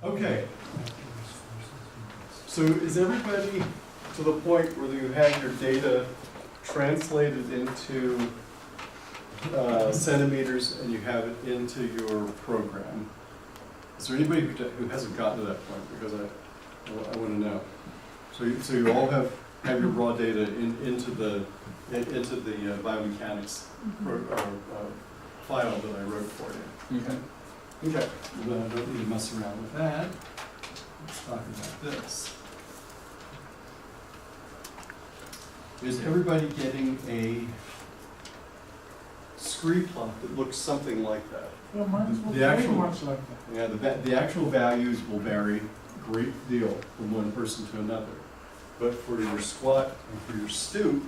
Okay. So is everybody to the point where you have your data translated into centimeters and you have it into your program? Is there anybody who hasn't gotten to that point? Because I want to know. So you all have your raw data into the biomechanics file that I wrote for you. Okay. Okay. Well, I don't need to mess around with that. Let's talk about this. Is everybody getting a scree plot that looks something like that? Yeah, mine was The very actual- much like that. Yeah, the actual values will vary a great deal from one person to another. But for your squat and for your stoop,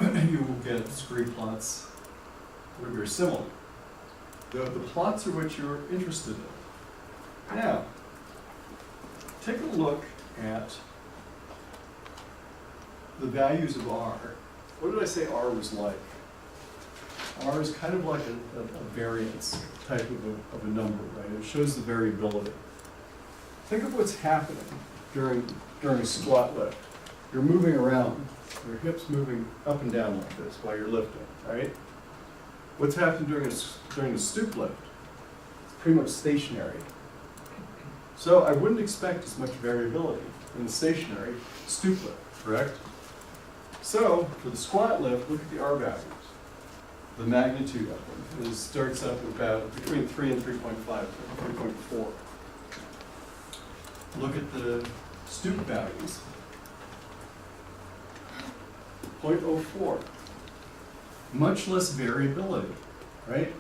you will get scree plots that are very similar. The plots are what you're interested in. Now, take a look at the values of R. What did I say R was like? R is kind of like a variance type of a number, right? It shows the variability. Think of what's happening during a squat lift. You're moving around, your hips moving up and down like this while you're lifting, right? What's happening during the stoop lift? It's pretty much stationary. So I wouldn't expect as much variability in the stationary stoop lift, correct? So for the squat lift, look at the R values. The magnitude of them starts up about between 3 and 3.5, 3.4. Look at the stoop values. 0.04. Much less variability, right?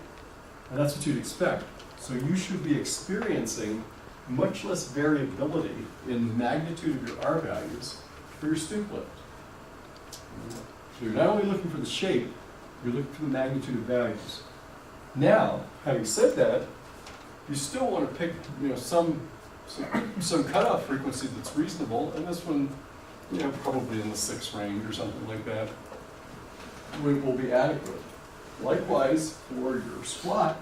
And that's what you'd expect. So you should be experiencing much less variability in the magnitude of your R values for your stoop lift. So you're not only looking for the shape, you're looking for the magnitude of values. Now, having said that, you still want to pick, some cutoff frequency that's reasonable, and this one, probably in the 6 range or something like that, will be adequate. Likewise, for your squat,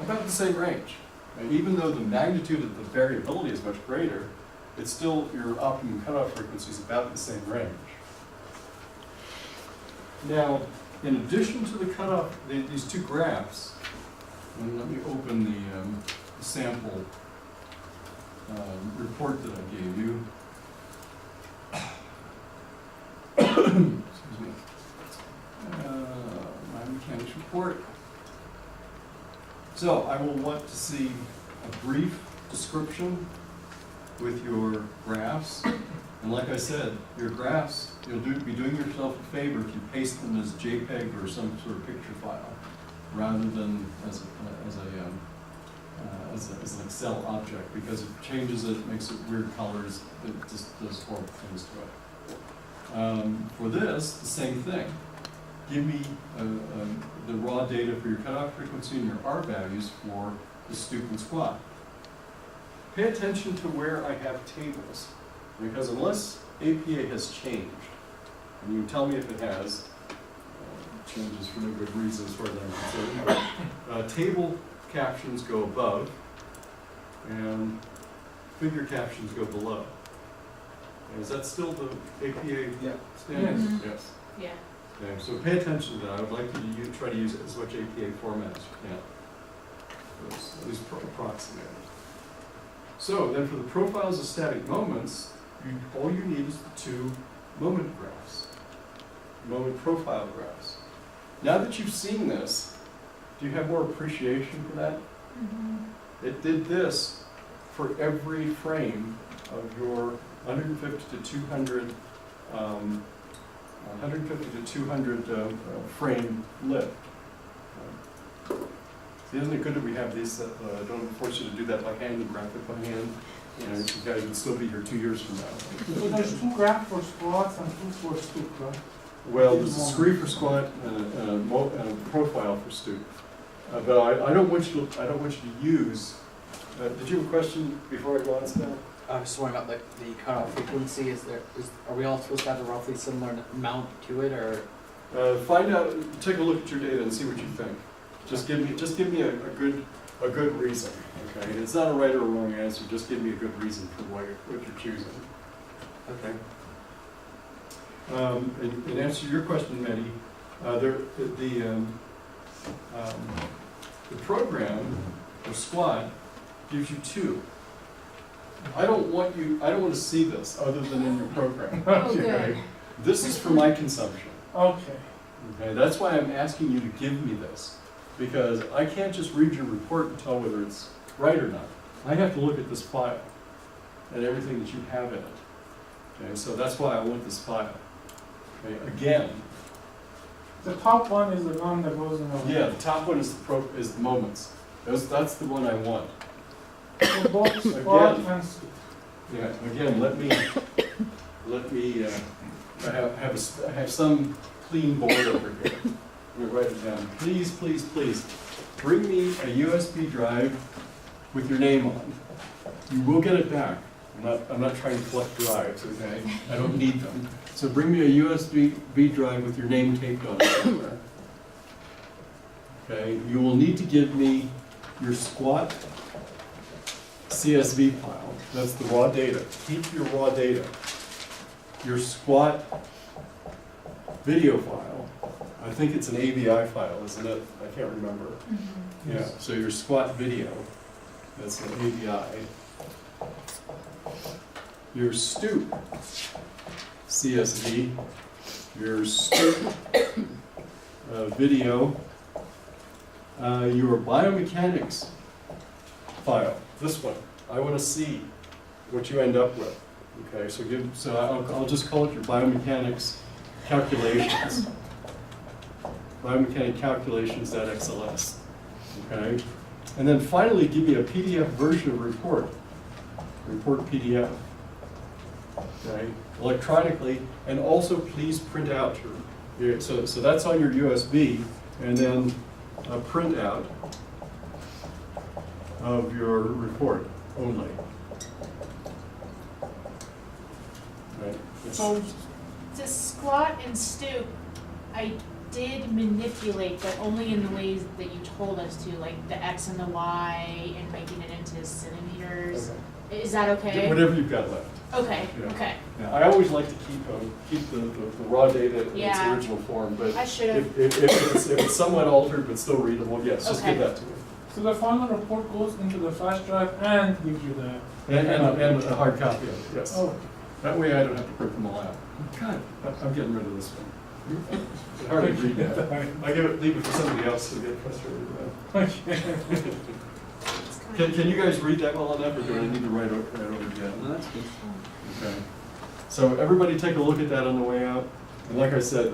about the same range. And even though the magnitude of the variability is much greater, it's still, your optimum cutoff frequency is about the same range. Now, in addition to the cutoff, these two graphs, and let me open the sample report that I gave you. Excuse me. My mechanics report. So I will want to see a brief description with your graphs. And like I said, your graphs, you'll be doing yourself a favor if you paste them as JPEG or some sort of picture file, rather than as an Excel object, because it changes it, makes it weird colors, it just does horrible things to it. For this, the same thing. Give me the raw data for your cutoff frequency and your R values for the stoop and squat. Pay attention to where I have tables, because unless APA has changed, and you can tell me if it has, changes for no good reason as far as I'm concerned, but table captions go above, and figure captions go below. Is that still the APA standard? Yes. Yes. Yeah. Okay, so pay attention to that. I would like you to try to use as much APA format as you can. At least approximate it. So then for the profiles of static moments, all you need is the 2 moment graphs, moment profile graphs. Now that you've seen this, do you have more appreciation for that? Mm-hmm. It did this for every frame of your 150 to 200 frame lift. See, isn't it good that we have these that don't force you to do that by hand and graph it by hand? You guys would still be here 2 years from now. So there's 2 graphs for squats and 2 for stoop, right? Well, there's a scree for squat and a profile for stoop. But I don't want you to use. Did you have a question before I go on to that? I was just wondering about the cutoff frequency. Are we all supposed to have a roughly similar amount to it, or? Find out. Take a look at your data and see what you think. Just give me a good reason, okay? It's not a right or wrong answer, just give me a good reason for what you're choosing. Okay. In answer to your question, Mehdi, the program, or squad, gives you two. I don't want to see this other than in your program. Oh, good. This is for my consumption. Okay. Okay, that's why I'm asking you to give me this, because I can't just read your report and tell whether it's right or not. I have to look at this file and everything that you have in it. Okay, so that's why I want this file. Okay, again, The top one is the one that goes in the. yeah, the top one is the moments. That's the one I want. So both squat Again. and stoop. Yeah, again, let me have some clean board over here. Let me write it down. Please, please, please, bring me a USB drive with your name on. You will get it back. I'm not trying to collect drives, okay? I don't need them. So bring me a USB drive with your name taped on it somewhere. Okay, you will need to give me your squat CSV file. That's the raw data. Keep your raw data. Your squat video file. I think it's an AVI file, isn't it? I can't remember. Mm-hmm. Yeah, so your squat video, that's an AVI. Your stoop CSV, your stoop video, your biomechanics file, this one. I want to see what you end up with. Okay, so I'll just call it your biomechanics calculations. Biomechanic calculations.xls. Okay, and then finally give me a PDF version of report PDF. Okay, electronically, and also please print out so that's on your USB, and then a printout of your report only. Right. So to squat and stoop, I did manipulate, but only in the ways that you told us to, like the X and the Y and making it into centimeters. Okay. Is that okay? Whatever you've got left. Okay, Yeah. okay. Yeah, I always like to keep the raw data in its Yeah. original form, but I should have. if it's somewhat altered but still readable, yes, just give Okay. that to me. So the final report goes into the flash drive and gives you the. And a hard copy of it, yes. Oh, That way I don't have to print them all out. God, I'm getting rid of this one. It's hard to read that. I leave it for somebody else to get frustrated with. okay. Can you guys read that well enough, or do I need to write over again? No, that's good. Okay. So everybody take a look at that on the way out. And like I said,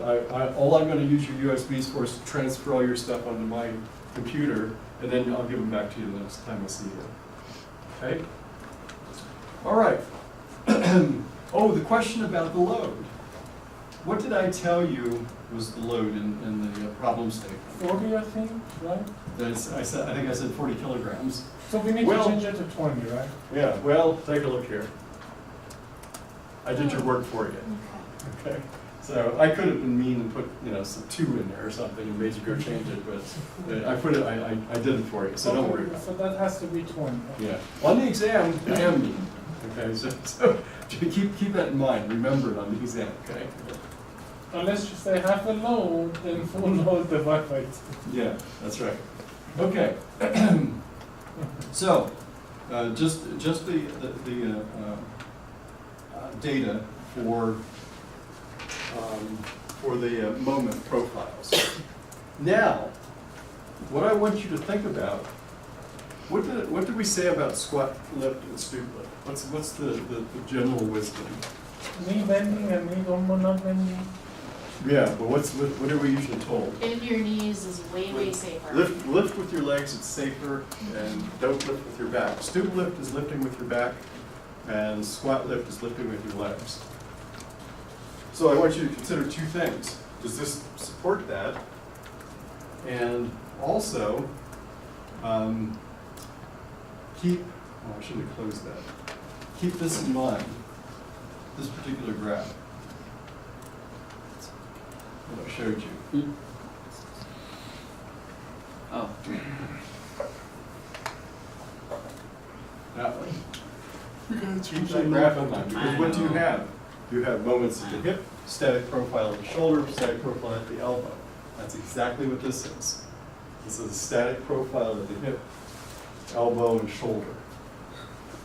all I'm gonna use your USBs for is to transfer all your stuff onto my computer, and then I'll give them back to you the next time I see you. Okay? All right. Oh, the question about the load. What did I tell you was the load in the problem statement? 40, I think, right? I think I said 40 kilograms. So we need Well- to change it to 20, right? Yeah, well, take a look here. I did your work for you. Okay. Okay, so I could have been mean and put, some 2 in there or something and made you go change it, but I did it for you, so don't worry about it. So that has to be 20. Yeah, on the exam, I am mean, okay, so keep that in mind, remember it on the exam, okay? Unless you say half a load, then full load divided by 2. Yeah, that's right. Okay. So, just the data for the moment profiles. Now, what I want you to think about, what did we say about squat lift and stoop lift? What's the general wisdom? Knee bending and knee not bending. Yeah, but what are we usually told? Bend your knees is way safer. Lift with your legs, it's safer, and don't lift with your back. Stoop lift is lifting with your back, and squat lift is lifting with your legs. So I want you to consider 2 things. Does this support that? And also, I shouldn't have closed that. Keep this in mind, this particular graph that I showed you. Oh, Now, you're going to change that graph in mind, because what do you have? You have moments at the hip, static profile at the shoulder, static profile at the elbow. That's exactly what this is. This is a static profile at the hip, elbow, and shoulder.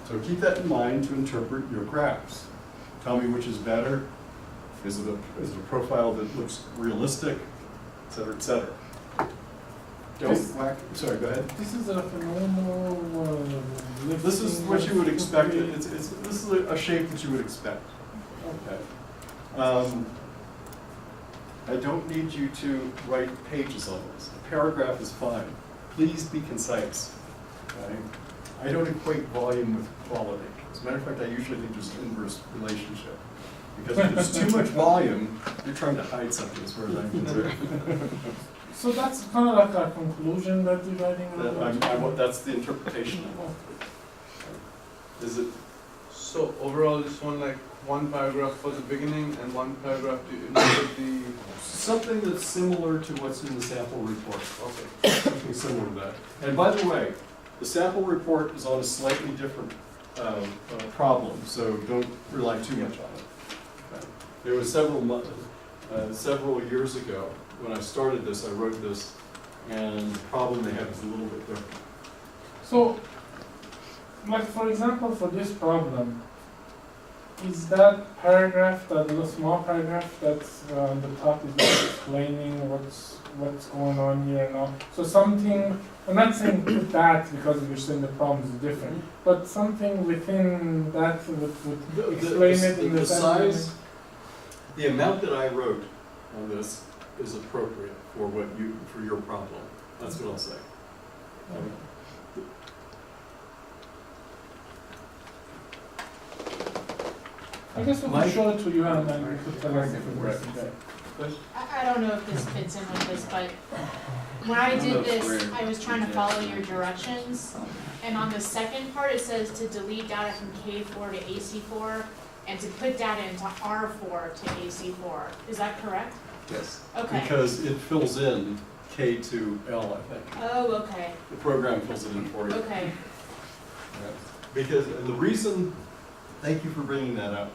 So keep that in mind to interpret your graphs. Tell me which is better. Is it a profile that looks realistic, et cetera, et cetera. Don't whack, sorry, go ahead. This is a normal This is what you would expect. This is a shape that you would expect. Okay. I don't need you to write pages on this. A paragraph is fine. Please be concise. Okay? I don't equate volume with quality. As a matter of fact, I usually think there's an inverse relationship. Because if there's too much volume, you're trying to hide something as far as I'm concerned. So that's kind of like a conclusion that you're writing about? That's the interpretation of it. Is it? So overall, just like one paragraph for the beginning and one paragraph to indicate the. Something that's similar to what's in the sample report. Okay. Something similar to that. And by the way, the sample report is on a slightly different problem, so don't rely too much on it. Okay. There was several years ago when I started this, I wrote this, and the problem they have is a little bit different. So, like for example, for this problem, is that paragraph, that little small paragraph that's on the top, is like explaining what's going on here and all? So something, I'm not saying put that because you're saying the problem is different, but something within that would explain it in the size, the amount that I wrote on this is appropriate for for your problem. That's what I'll say. I guess we can show it to you and then you could tell us if it works. I don't know if this fits in with this, but when I did this, I was trying to follow your directions. And on the second part, it says to delete data from K4 to AC4 and to put data into R4 to AC4. Is that correct? Yes. Okay. Because it fills in K to L, I think. Oh, okay. The program fills it in for you. Okay. Yeah. Because the reason, thank you for bringing that up.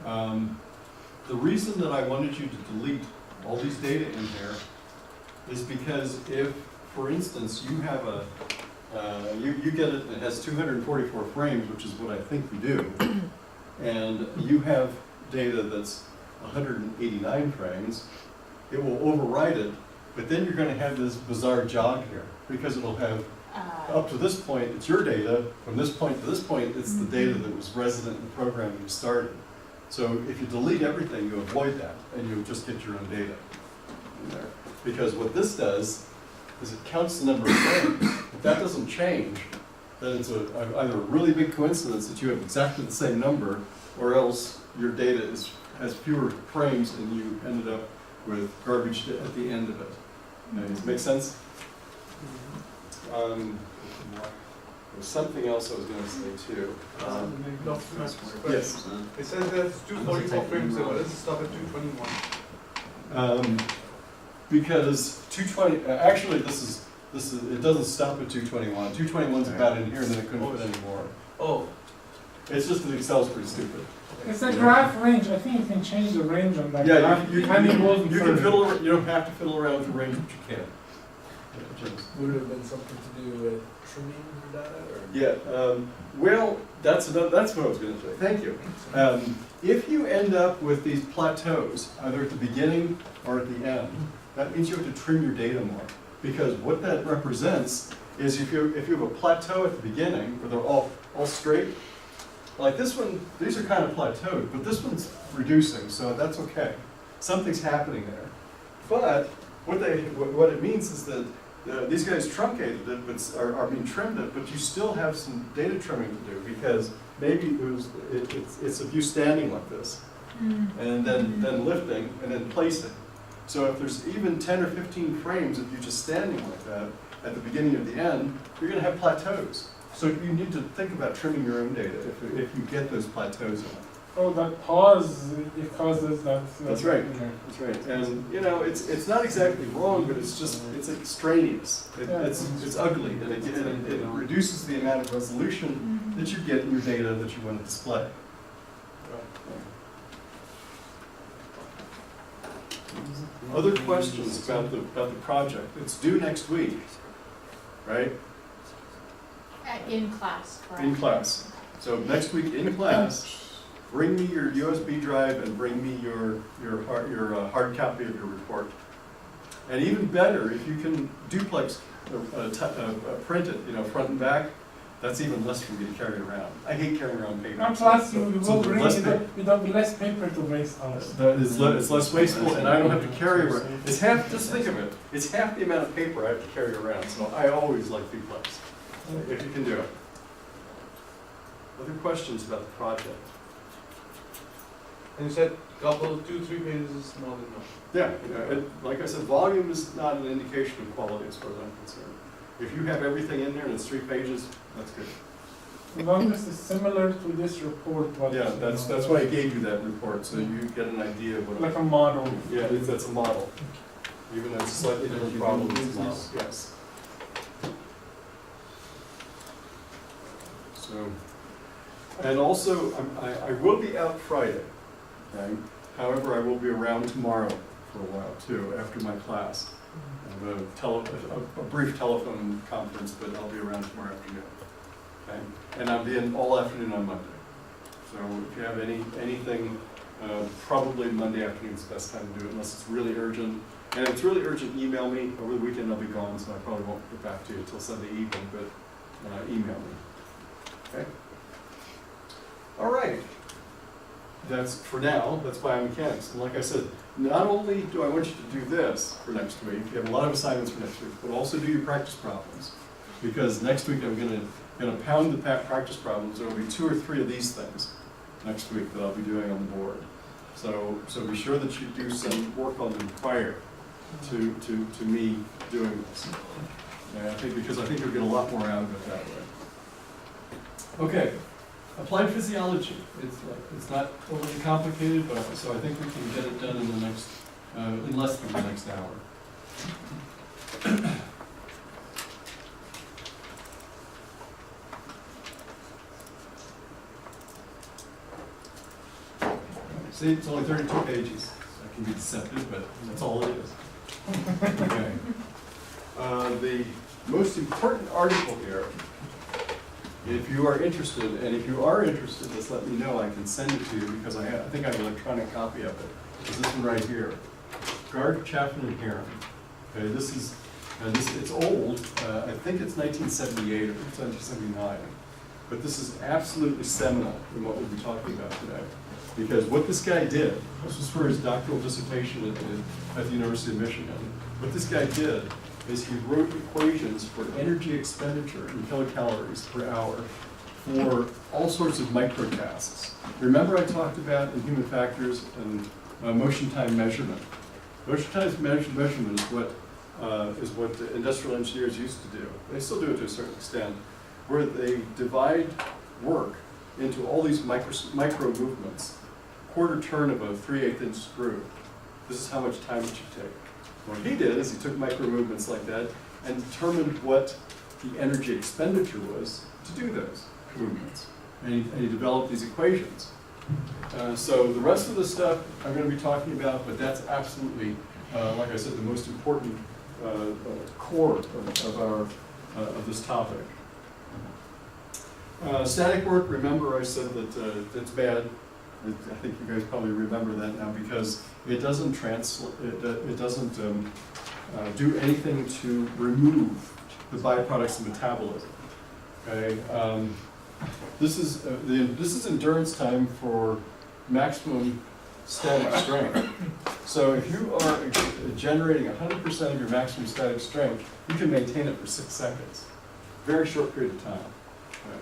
The reason that I wanted you to delete all these data in here is because if, for instance, you have you get it, it has 244 frames, which is what I think you do, and you have data that's 189 frames, it will overwrite it, but then you're going to have this bizarre jog here, because it'll have, up to this point, it's your data, from this point to this point, it's the data that was resident in the program you started. So if you delete everything, you avoid that, and you'll just get your own data in there. Because what this does is it counts the number of frames. If that doesn't change, then it's either a really big coincidence that you have exactly the same number, or else your data has fewer frames and you ended up with garbage at the end of it. Does it make sense? There's something else I was going to say too. Yes. It says there's 244 frames there, but let's stop at 221. Because 220, actually this is, it doesn't stop at 221. 221's about in here and then it couldn't fit anymore. Oh. It's just that Excel's pretty stupid. It's a graph range. I think you can change the range on that Yeah, graph. you can fiddle, you don't have to fiddle around with the range, but you can. Would it have been something to do with trimming your data? Or? Yeah, well, that's what I was going to say. Thank you. If you end up with these plateaus, either at the beginning or at the end, that means you have to trim your data more. Because what that represents is if you have a plateau at the beginning, where they're all straight, like this one, these are kind of plateaued, but this one's reducing, so that's okay. Something's happening there. But what it means is that these guys truncated it, but are being trimmed it, but you still have some data trimming to do, because maybe it's of you standing like this, and then lifting, and then placing. So if there's even 10 or 15 frames of you just standing like that at the beginning or the end, you're going to have plateaus. So you need to think about trimming your own data if you get those plateaus in. Oh, that pause, it causes that. That's right. Yeah. That's right. And, you know, it's not exactly wrong, but it's just, it's extraneous. It's ugly, and it reduces the amount of resolution that you get in your data that you want to display. Other questions about the project? It's due next week, right? In class, correct? In class. So next week in class, bring me your USB drive and bring me your hard copy of your report. And even better, if you can duplex, print it, you know, front and back, that's even less for me to carry around. I hate carrying around paper. And plus, So- you so will bring, less there'll be less paper to waste on. It's less wasteful, and I don't have to carry around. It's half, just think of it, it's half the amount of paper I have to carry around, so I always like duplex, if you can do it. Other questions about the project? And you said couple, 2-3 pages is more than enough. Yeah, you know, like I said, volume is not an indication of quality as far as I'm concerned. If you have everything in there and it's 3 pages, that's good. As long as it's similar to this report. What Yeah, that's why I gave you that report, so you get an idea of what. Like a model. Yeah, that's a model. Even though it's a slightly different problem, it's a model, yes. So, and also, I will be out Friday, okay? However, I will be around tomorrow for a while too, after my class. I have a brief telephone conference, but I'll be around tomorrow afternoon, okay? And I'll be in all afternoon on Monday. So if you have anything, probably Monday afternoon is the best time to do it, unless it's really urgent. And if it's really urgent, email me. Over the weekend, I'll be gone, so I probably won't get back to you until Sunday evening, but email me. Okay? All right. That's, for now, that's biomechanics. And like I said, not only do I want you to do this for next week, you have a lot of assignments for next week, but also do your practice problems. Because next week I'm gonna pound the practice problems. There will be 2 or 3 of these things next week that I'll be doing on the board. So be sure that you do some work on them prior to me doing this. And I think you'll get a lot more out of it that way. Okay, applied physiology. It's not overly complicated, but so I think we can get it done in the next in less than the next hour. See, it's only 32 pages. That can be deceptive, but that's all it is. Okay. The most important article here, if you are interested, and if you are interested, just let me know. I can send it to you because I think I have an electronic copy of it. It's this one right here. Gard, Chaffin, and Heron. Okay, this is, it's old. I think it's 1978 or 1979. But this is absolutely seminal in what we'll be talking about today. Because what this guy did, this was for his doctoral dissertation at the University of Michigan. What this guy did is he wrote equations for energy expenditure in kilocalories per hour for all sorts of microtasks. Remember I talked about in human factors and motion time measurement. Motion time measurement is what the industrial engineers used to do. They still do it to a certain extent, where they divide work into all these micro movements. Quarter turn of a 3/8 inch screw. This is how much time it should take. What he did is he took micro movements like that and determined what the energy expenditure was to do those movements. And he developed these equations. So the rest of the stuff I'm going to be talking about, but that's absolutely, like I said, the most important core of this topic. Static work, remember I said that it's bad. I think you guys probably remember that now because it doesn't do anything to remove the byproducts of metabolism. Okay, this is endurance time for maximum static strength. So if you are generating 100% of your maximum static strength, you can maintain it for 6 seconds. Very short period of time. Okay.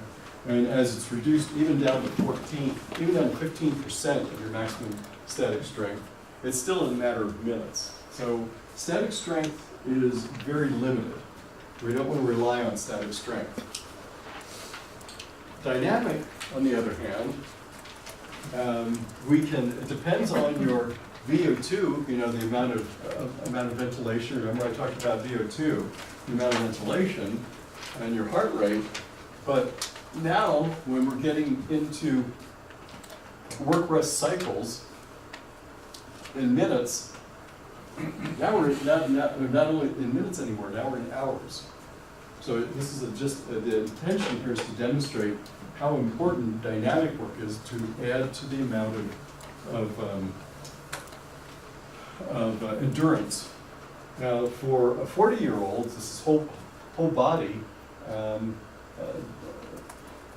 And as it's reduced even down to 15% of your maximum static strength, it's still in a matter of minutes. So static strength is very limited. We don't want to rely on static strength. Dynamic, on the other hand, it depends on your VO2, you know, the amount of ventilation. Remember I talked about VO2, the amount of ventilation and your heart rate. But now, when we're getting into work-rest cycles in minutes, now we're not only in minutes anymore, now we're in hours. So this is the intention here is to demonstrate how important dynamic work is to add to the amount of endurance. Now, for a 40-year-old, this is whole body.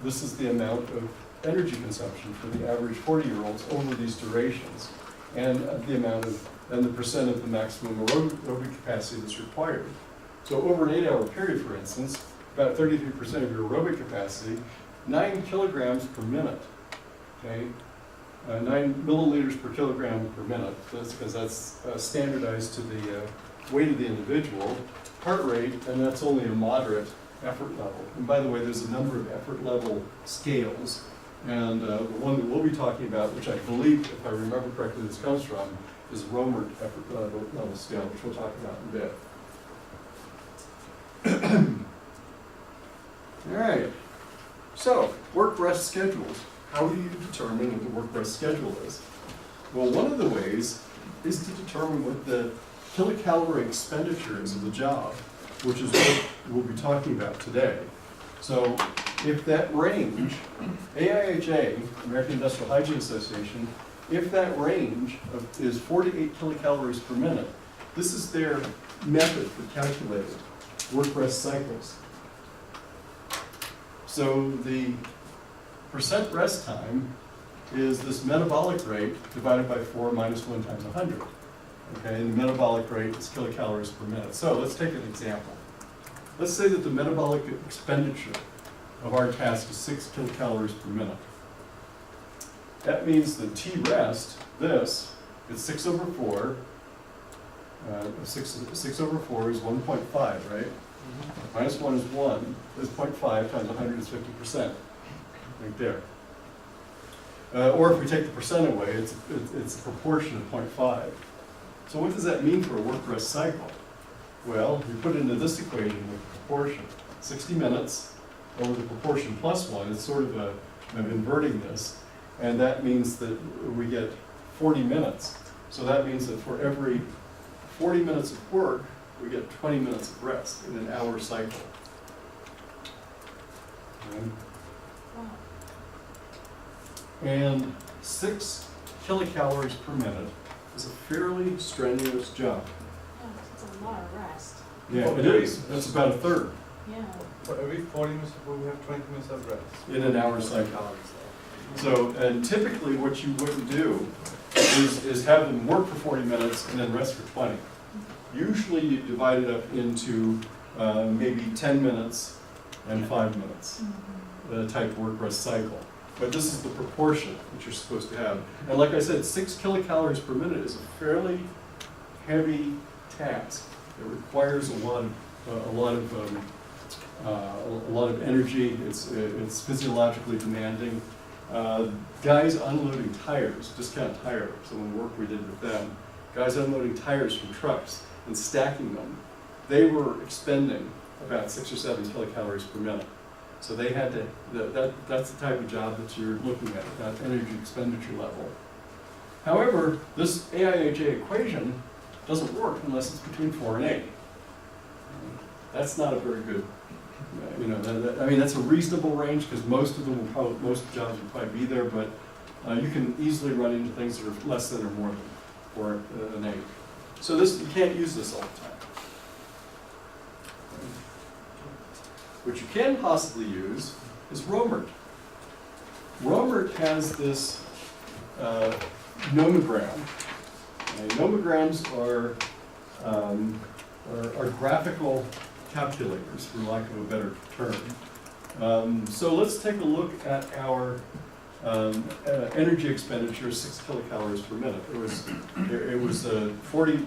This is the amount of energy consumption for the average 40-year-olds over these durations, and the percent of the maximum aerobic capacity that's required. So over an 8-hour period, for instance, about 33% of your aerobic capacity, 9 kilograms per minute, okay? 9 milliliters per kilogram per minute, that's because that's standardized to the weight of the individual, heart rate, and that's only a moderate effort level. And by the way, there's a number of effort level scales, and the one that we'll be talking about, which I believe, if I remember correctly, this comes from, is Romer effort level scale, which we'll talk about in a bit. All right, so work-rest schedules. How do you determine what the work-rest schedule is? Well, one of the ways is to determine what the kilocalorie expenditure is of the job, which is what we'll be talking about today. So if that range, AIHA, American Industrial Hygiene Association, if that range is 48 kilocalories per minute, this is their method for calculating work-rest cycles. So the percent rest time is this metabolic rate divided by 4 minus 1 times 100. Okay, and the metabolic rate is kilocalories per minute. So let's take an example. Let's say that the metabolic expenditure of our task is 6 kilocalories per minute. That means the T-rest, this, is 6 over 4. 6 over 4 is 1.5, right? Minus 1 is 1, is 0.5 times 100 is 50%, right there. Or if we take the percent away, it's a proportion of 0.5. So what does that mean for a work-rest cycle? Well, we put it into this equation with proportion. 60 minutes over the proportion plus 1, it's sort of I'm inverting this, and that means that we get 40 minutes. So that means that for every 40 minutes of work, we get 20 minutes of rest in an hour cycle. And 6 kilocalories per minute is a fairly strenuous job. Yeah, it's a lot of rest. Yeah, it is. That's about a third Yeah. For every 40 minutes of work, we have 20 minutes of rest. in an hour cycle. So, and typically what you wouldn't do is have them work for 40 minutes and then rest for 20. Usually you divide it up into maybe 10 minutes and 5 minutes, type work-rest cycle. But this is the proportion that you're supposed to have. And like I said, 6 kilocalories per minute is a fairly heavy task. It requires a lot of energy. It's physiologically demanding. Guys unloading tires, discount tire, some work we did with them. Guys unloading tires from trucks and stacking them. They were expending about 6 or 7 kilocalories per minute. So they had to, that's the type of job that you're looking at that energy expenditure level. However, this AIHA equation doesn't work unless it's between 4 and 8. That's not a very good, I mean, that's a reasonable range because most jobs will probably be there, but you can easily run into things that are less than or more than 4 and 8. So you can't use this all the time. What you can possibly use is Romert. Romert has this nomogram. Nomograms are graphical calculators, for lack of a better term. So let's take a look at our energy expenditure, 6 kilocalories per minute. It was 40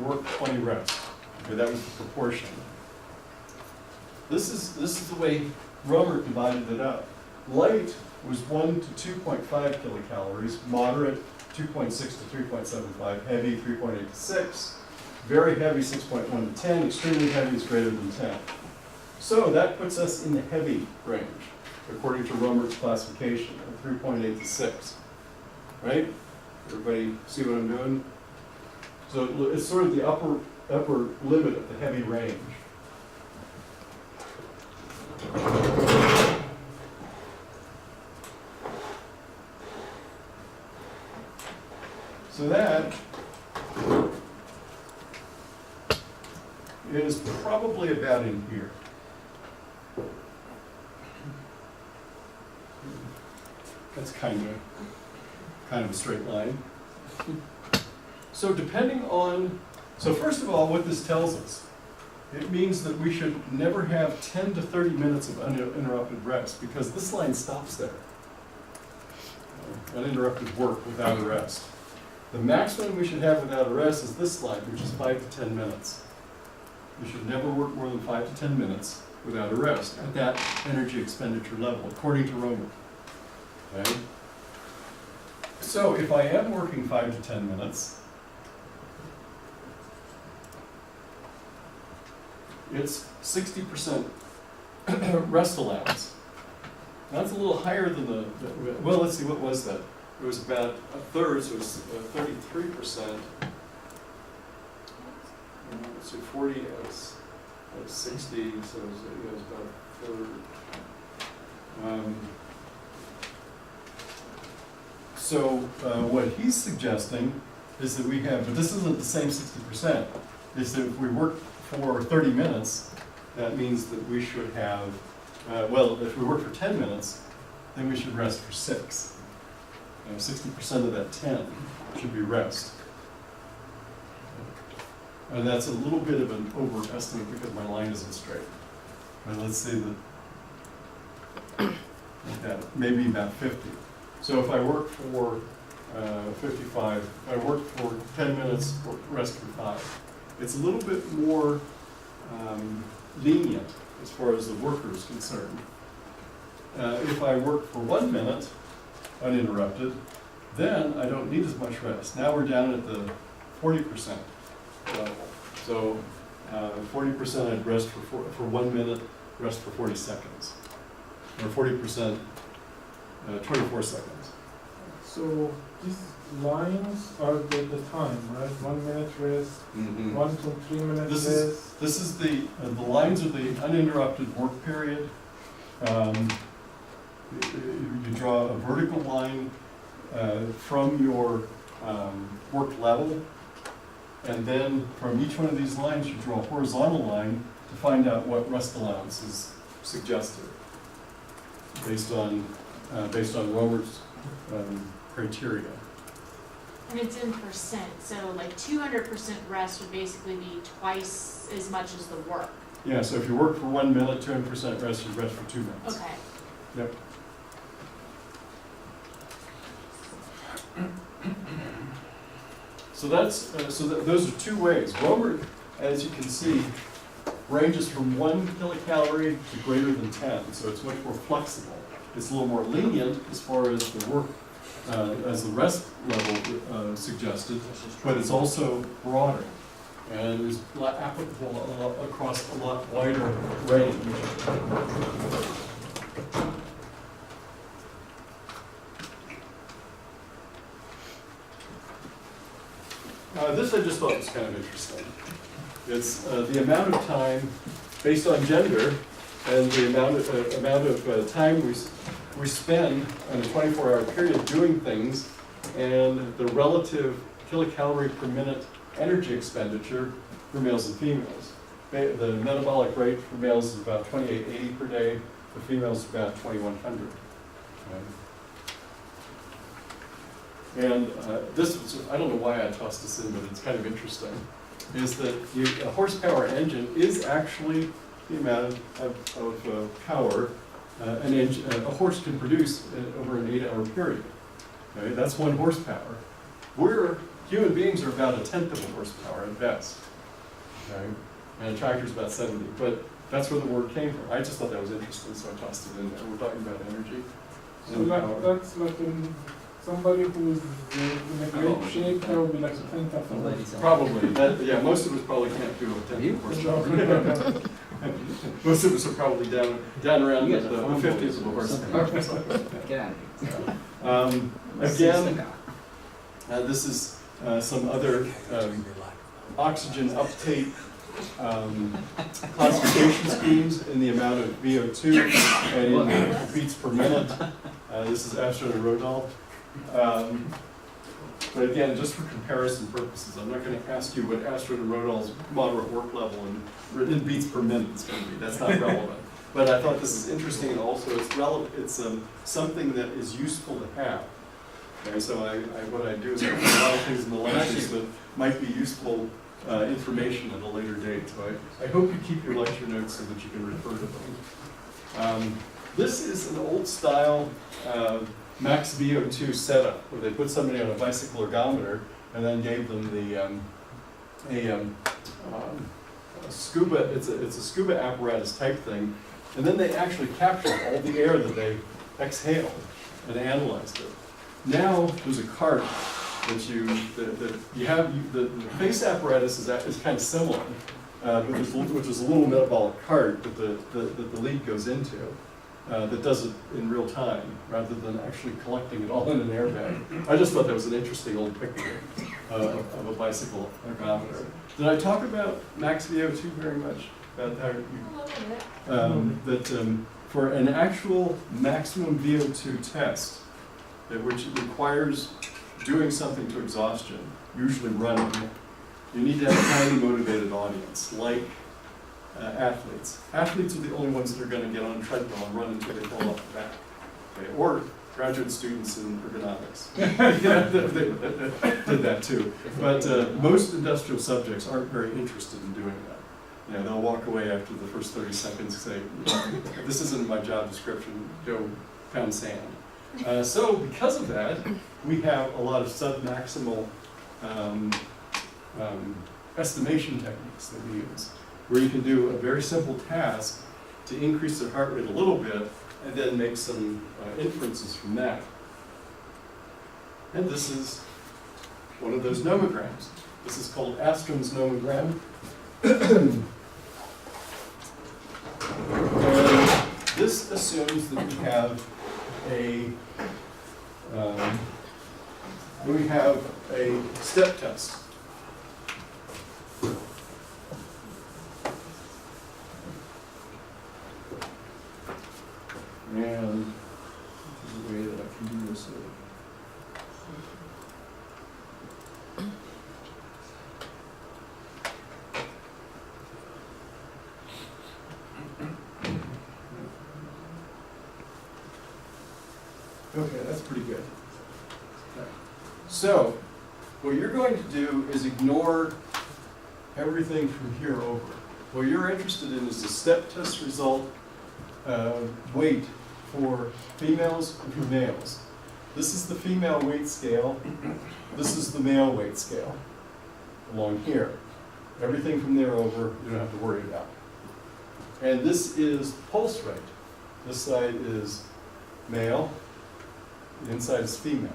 work, 20 rest. Okay, that was the proportion. This is the way Romer divided it up. Light was 1 to 2.5 kilocalories, moderate 2.6 to 3.75, heavy 3.8 to 6, very heavy 6.1 to 10, extremely heavy is greater than 10. So that puts us in the heavy range, according to Romer's classification of 3.8 to 6. Right? Everybody see what I'm doing? So it's sort of the upper limit of the heavy range. So that is probably about in here. That's kind of a straight line. So depending on, so first of all, what this tells us, it means that we should never have 10 to 30 minutes of uninterrupted rest, because this line stops there. Uninterrupted work without a rest. The maximum we should have without a rest is this line, which is 5 to 10 minutes. You should never work more than 5 to 10 minutes without a rest at that energy expenditure level, according to Romer. Okay? So if I am working 5 to 10 minutes, it's 60% rest allowance. That's a little higher than well, let's see, what was that? It was about a third, so it was 33%. Let's see, 40 is 60, so it was about a third. So what he's suggesting is that we have, but this isn't the same 60%, is that if we work for 30 minutes, that means that we should have, well, if we work for 10 minutes, then we should rest for 6. 60% of that 10 should be rest. And that's a little bit of an overestimate because my line isn't straight. But let's say that, like that, maybe about 50. So if I work for 55, if I work for 10 minutes, rest for 5. It's a little bit more lenient as far as the worker is concerned. If I work for 1 minute, uninterrupted, then I don't need as much rest. Now we're down at the 40% level. So 40% I'd rest for 1 minute, rest for 40 seconds. Or 40%, 24 seconds. So these lines are the time, right? 1 minute rest, 1 to 3 minutes rest. This is the lines are the uninterrupted work period. You draw a vertical line from your work level, and then from each one of these lines you draw a horizontal line to find out what rest allowance is suggested based on Romer's criteria. And it's in percent, so like 200% rest would basically be twice as much as the work. Yeah, so if you work for 1 minute, 200% rest, you rest for 2 minutes. Okay. Yep. So those are 2 ways. Romer, as you can see, ranges from 1 kilocalorie to greater than 10, so it's much more flexible. It's a little more lenient as far as the work, as the rest level suggested, but it's also broader and is applicable across a lot wider range. This I just thought was kind of interesting. It's the amount of time based on gender and the amount of time we spend in a 24-hour period doing things, and the relative kilocalorie per minute energy expenditure for males and females. The metabolic rate for males is about 2880 per day. For females, about 2100. And this was, I don't know why I tossed this in, but it's kind of interesting, is that a horsepower engine is actually the amount of power a horse can produce over an 8-hour period. Okay? That's 1 horsepower. Human beings are about 1/10 of a horsepower at best. Okay? And a tractor's about 70. But that's where the word came from. I just thought that was interesting, so I tossed it in there. We're talking about energy. So like, that's like somebody who's in a great shape, that would be like a tenth of a horse. Probably, that, yeah, most of us probably can't do a 10 horsepower. Most of us are probably down around You the guys are fun 50s of a boys. horsepower. Get out of here. Again, this is some other oxygen uptake classification schemes in the amount of VO2 and in beats per minute. This is Astro and Rodolph. But again, just for comparison purposes, I'm not going to ask you what Astro and Rodolph's moderate work level in beats per minute is going to be. That's not relevant. But I thought this is interesting, and also it's relevant. It's something that is useful to have. Okay, so what I do is I put a lot of things in the lectures that might be useful information at a later date. So I hope you keep your lecture notes so that you can refer to them. This is an old style max VO2 setup where they put somebody on a bicycle ergometer and then gave them a scuba. It's a scuba apparatus type thing, and then they actually captured all the air that they exhaled and analyzed it. Now there's a cart that you have. The face apparatus is kind of similar, which is a little metabolic cart that the lead goes into. That does it in real time rather than actually collecting it all in an airbag. I just thought that was an interesting old picture of a bicycle ergometer. Did I talk about max VO2 very much? About how you, for an actual maximum VO2 test, which requires doing something to exhaustion, usually running, you need to have a highly motivated audience, like athletes. Athletes are the only ones that are going to get on a treadmill and run until they fall off the back. Okay? Or graduate students in ergonomics. They did that too. But most industrial subjects aren't very interested in doing that. You know, they'll walk away after the first 30 seconds and say, this isn't my job description, go pound sand. So because of that, we have a lot of sub-maximal estimation techniques that we use, where you can do a very simple task to increase their heart rate a little bit and then make some inferences from that. And this is one of those nomograms. This is called Astrom's nomogram. And this assumes that we have a step test. And this is the way that I can do this. Okay, that's pretty good. So, what you're going to do is ignore everything from here over. What you're interested in is the step test result weight for females and for males. This is the female weight scale. This is the male weight scale along here. Everything from there over, you don't have to worry about. And this is pulse rate. This side is male. The inside is female.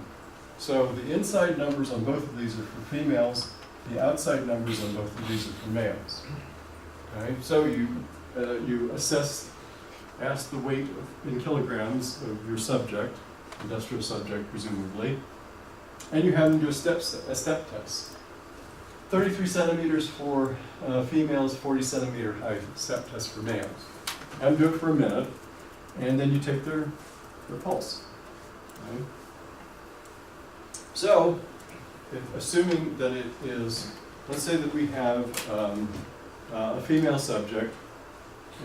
So the inside numbers on both of these are for females. The outside numbers on both of these are for males. Okay? So you ask the weight in kilograms of your subject, industrial subject presumably, and you have them do a step test. 33 centimeters for females, 40 centimeter height step test for males. Have them do it for a minute, and then you take their pulse. Okay. So, assuming that it is, let's say that we have a female subject,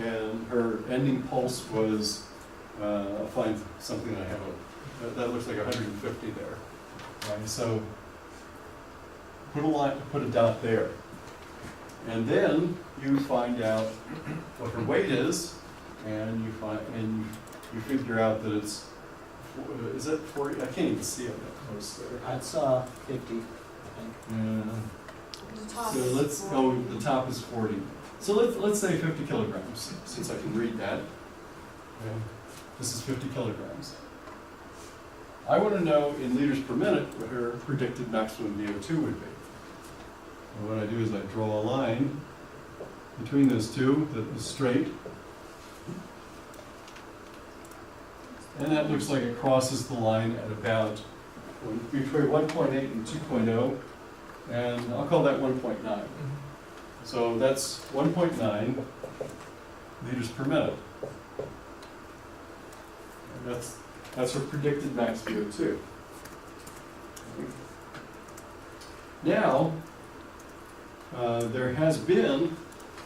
and her ending pulse was, I'll find something that I have, that looks like 150 there. Right? So, put a dot there. And then you find out what her weight is, and you figure out that it's, is it 40? I can't even see it that close there. That's 50, I think. Yeah. The top So is let's 40. go, the top is 40. So let's say 50 kilograms, since I can read that. Okay. This is 50 kilograms. I want to know in liters per minute what her predicted maximum VO2 would be. And what I do is I draw a line between those two that is straight. And that looks like it crosses the line at about between 1.8 and 2.0, and I'll call that 1.9. So that's 1.9 liters per minute. And that's her predicted max VO2. Now, there has been,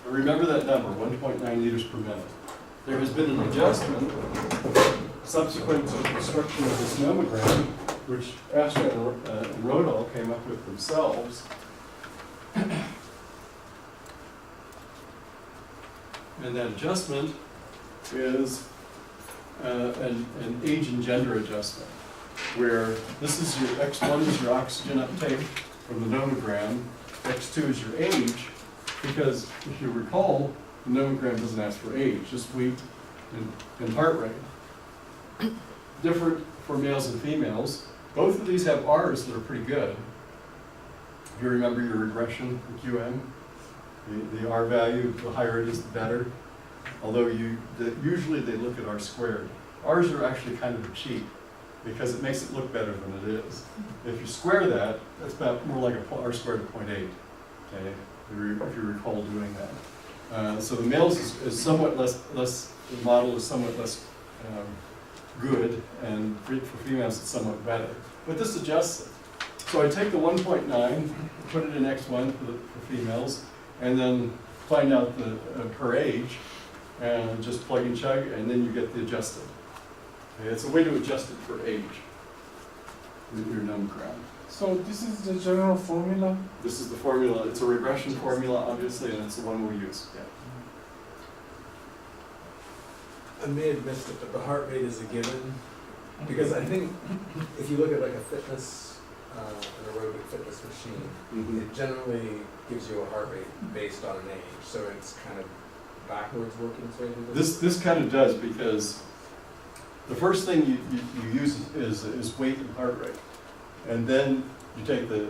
remember that number, 1.9 liters per minute. There has been an adjustment subsequent to the construction of this nomogram, which Astra and Rodal came up with themselves. And that adjustment is an age and gender adjustment, where this is your X1 is your oxygen uptake from the nomogram, X2 is your age, because if you recall, the nomogram doesn't ask for age, just weight and heart rate. Different for males and females. Both of these have R's that are pretty good. If you remember your regression for QM, the R value, the higher it is, the better. Although usually they look at R squared. R's are actually kind of cheap because it makes it look better than it is. If you square that, that's about more like a R squared of 0.8. Okay, if you recall doing that. So the males is somewhat less. The model is somewhat less good, and for females it's somewhat better. But this adjusts it. So I take the 1.9, put it in X1 for females, and then find out her age, and just plug and chug, and then you get the adjusted. Okay, it's a way to adjust it for age with your nomogram. So this is the general formula? This is the formula. It's a regression formula, obviously, and it's the one we use. Yeah. I may have missed it, but the heart rate is a given, because I think if you look at like a fitness, an aerobic fitness machine, it generally gives you a heart rate based on an age, so it's kind of backwards working. So this kind of does, because the first thing you use is weight and heart rate, and then you take the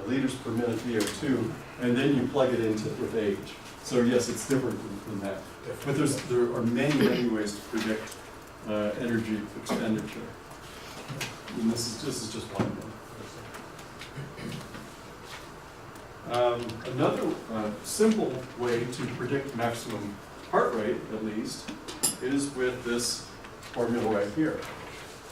liters per minute VO2, and then you plug it into with age. So yes, it's different than that. But there are many ways to predict energy expenditure. And this is just one of them. Another simple way to predict maximum heart rate, at least, is with this formula right here.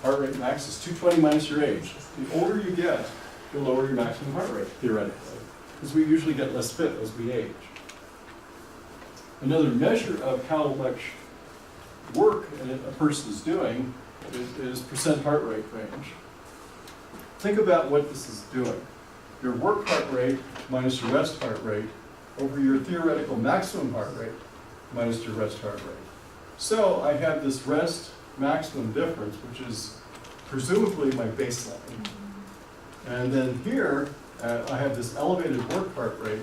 Heart rate max is 220 minus your age. The older you get, the lower your maximum heart rate, theoretically, because we usually get less fit as we age. Another measure of how much work a person is doing is percent heart rate range. Think about what this is doing. Your work heart rate minus your rest heart rate over your theoretical maximum heart rate minus your rest heart rate. So I have this rest maximum difference, which is presumably my baseline. And then here, I have this elevated work heart rate,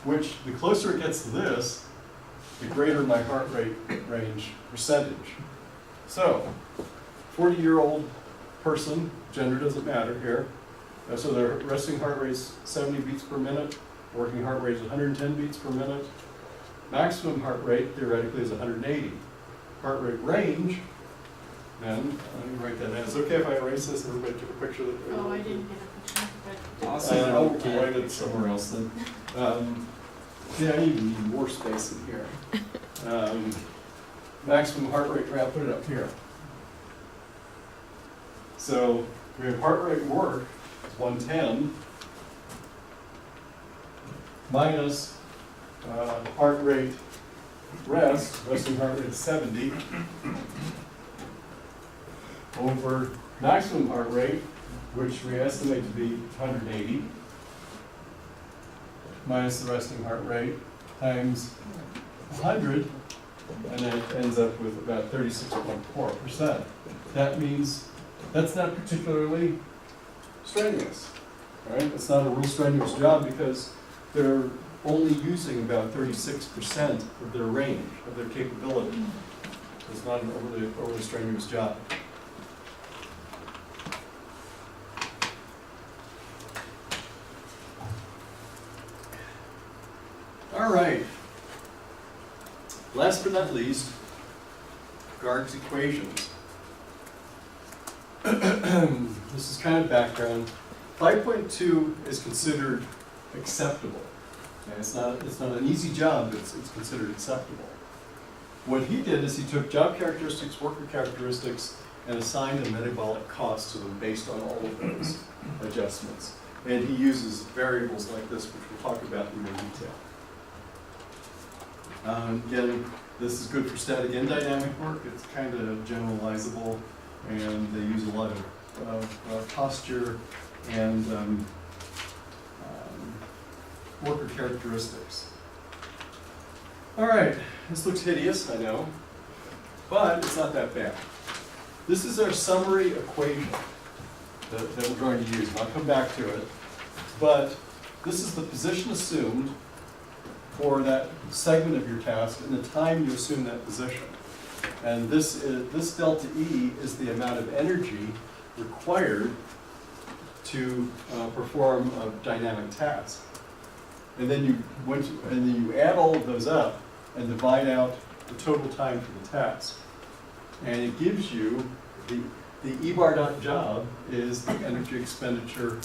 which the closer it gets to this, the greater my heart rate range percentage. So, 40-year-old person, gender doesn't matter here. So their resting heart rate is 70 beats per minute, working heart rate is 110 beats per minute. Maximum heart rate, theoretically, is 180. Heart rate range, then, let me write that down. Is it okay if I erase this and everybody took a picture of it? Oh, I didn't get a picture, but. I'll write it somewhere else then. Yeah, I even need more space in here. Maximum heart rate, I'll put it up here. So we have heart rate work is 110 minus heart rate resting heart rate is 70 over maximum heart rate, which we estimate to be 180. Minus the resting heart rate times 100, and then it ends up with about 36.4%. That means that's not particularly strenuous, right? It's not a real strenuous job because they're only using about 36% of their range, of their capability. It's not an overly strenuous job. All right. Last but not least, Garg's equations. This is kind of background. 5.2 is considered acceptable. Okay, it's not an easy job, but it's considered acceptable. What he did is he took job characteristics, worker characteristics, and assigned a metabolic cost to them based on all of those adjustments. And he uses variables like this, which we'll talk about in more detail. Again, this is good for static and dynamic work. It's kind of generalizable, and they use a lot of posture and worker characteristics. All right, this looks hideous, I know, but it's not that bad. This is our summary equation that we're going to use, and I'll come back to it. But this is the position assumed for that segment of your task and the time you assume that position. And this delta E is the amount of energy required to perform a dynamic task. And then you add all of those up and divide out the total time for the task. And it gives you the E bar dot job is the energy expenditure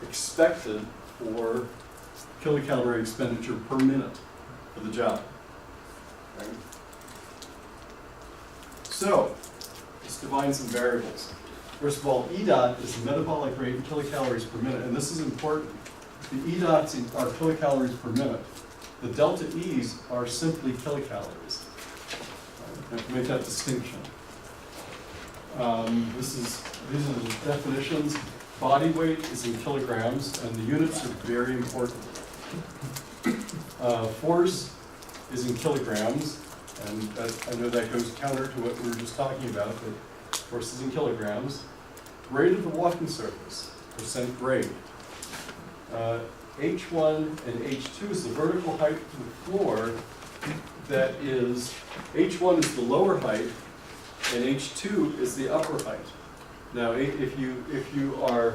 expected for kilocalorie expenditure per minute for the job. Okay. So let's define some variables. First of all, E dot is the metabolic rate in kilocalories per minute, and this is important. The E dots are kilocalories per minute. The delta E's are simply kilocalories. I have to make that distinction. These are the definitions. Body weight is in kilograms, and the units are very important. Force is in kilograms, and I know that goes counter to what we were just talking about, but force is in kilograms. Grade of the walking surface, percent grade. H1 and H2 is the vertical height to the floor. That is, H1 is the lower height, and H2 is the upper height. Now, if you are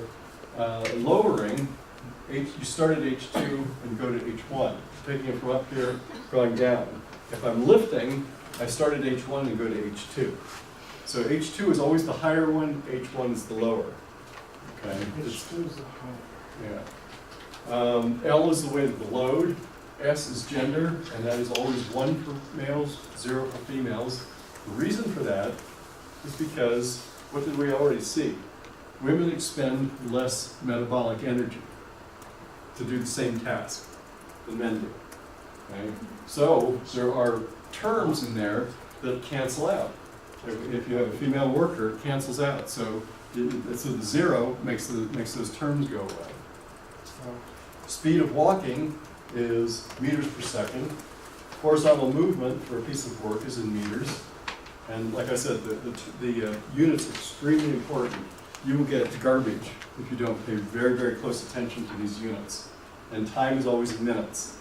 lowering, you start at H2 and go to H1, taking it from up here, going down. If I'm lifting, I start at H1 and go to H2. So H2 is always the higher one, H1 is the lower. Okay. H2 is the higher. Yeah. L is the weight of the load. S is gender, and that is always 1 for males, 0 for females. The reason for that is because, what did we already see? Women expend less metabolic energy to do the same task than men do. Okay? So there are terms in there that cancel out. If you have a female worker, it cancels out. So the 0 makes those terms go away. Speed of walking is meters per second. Horizontal movement for a piece of work is in meters. And like I said, the unit's extremely important. You will get garbage if you don't pay very, very close attention to these units. And time is always in minutes.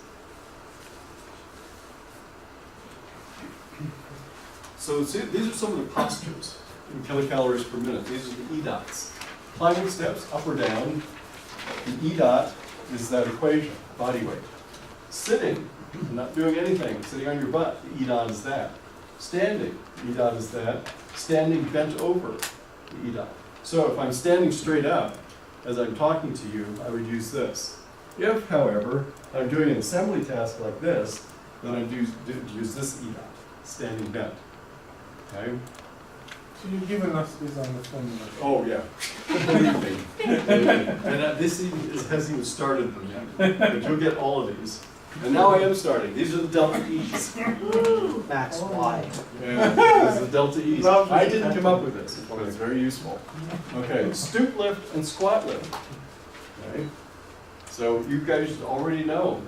So these are some of the postures in kilocalories per minute. These are the E dots. Climbing steps, up or down. The E dot is that equation, body weight. Sitting, not doing anything, sitting on your butt, the E dot is that. Standing, the E dot is that. Standing bent over, the E dot. So if I'm standing straight up, as I'm talking to you, I would use this. If, however, I'm doing an assembly task like this, then I do use this E dot, standing bent. Okay? So you've given us this on the phone. Oh, yeah. Believe me. And this hasn't even started them yet, but you'll get all of these. And now I am starting. These are the delta E's. Max, why? Yeah, this is the delta E's. I didn't come up with this, but it's very useful. Okay, stoop lift and squat lift. Okay. So you guys already know